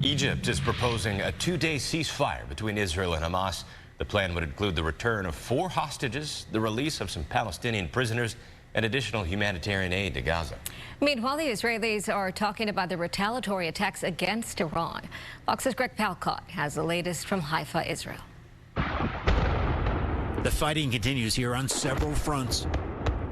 Egypt is proposing a two-day ceasefire between Israel and Hamas. The plan would include the return of 4 hostages, the release of some Palestinian prisoners, and additional humanitarian aid to Gaza. Meanwhile, the Israelis are talking about the retaliatory attacks against Iran. Fox's Greg Palkot has the latest from Haifa, Israel. The fighting continues here on several fronts.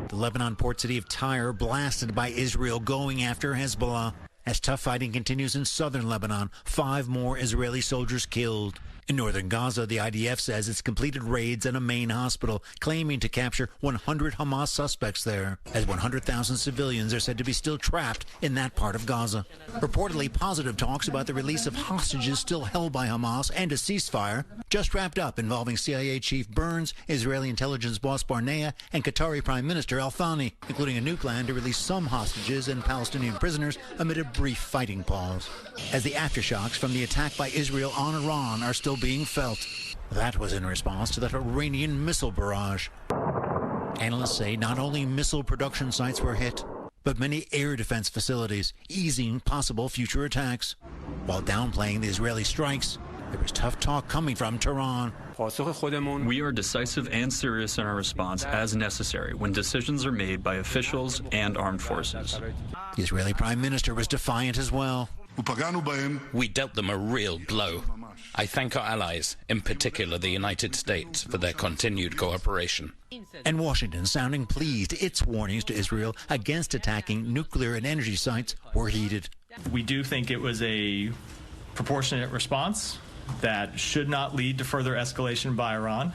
The Lebanon port city of Tyre blasted by Israel going after Hezbollah. As tough fighting continues in southern Lebanon, 5 more Israeli soldiers killed. In northern Gaza, the IDF says it's completed raids at a main hospital, claiming to capture 100 Hamas suspects there, as 100,000 civilians are said to be still trapped in that part of Gaza. Reportedly, positive talks about the release of hostages still held by Hamas and a ceasefire just wrapped up involving CIA Chief Burns, Israeli intelligence boss Barnea, and Qatari Prime Minister Al-Thani, including a new plan to release some hostages and Palestinian prisoners amid a brief fighting pause. As the aftershocks from the attack by Israel on Iran are still being felt. That was in response to that Iranian missile barrage. Analysts say not only missile production sites were hit, but many air defense facilities, easing possible future attacks. While downplaying the Israeli strikes, there was tough talk coming from Tehran. We are decisive and serious in our response as necessary when decisions are made by officials and armed forces. The Israeli Prime Minister was defiant as well. We dealt them a real blow. I thank our allies, in particular the United States, for their continued cooperation. And Washington sounding pleased its warnings to Israel against attacking nuclear and energy sites were heeded. We do think it was a proportionate response that should not lead to further escalation by Iran.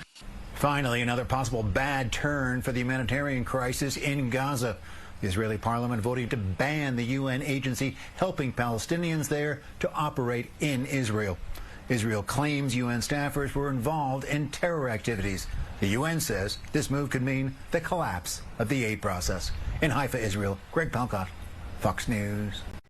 Finally, another possible bad turn for the humanitarian crisis in Gaza. The Israeli parliament voting to ban the UN agency helping Palestinians there to operate in Israel. Israel claims UN staffers were involved in terror activities. The UN says this move could mean the collapse of the aid process. In Haifa, Israel, Greg Palkot, Fox News.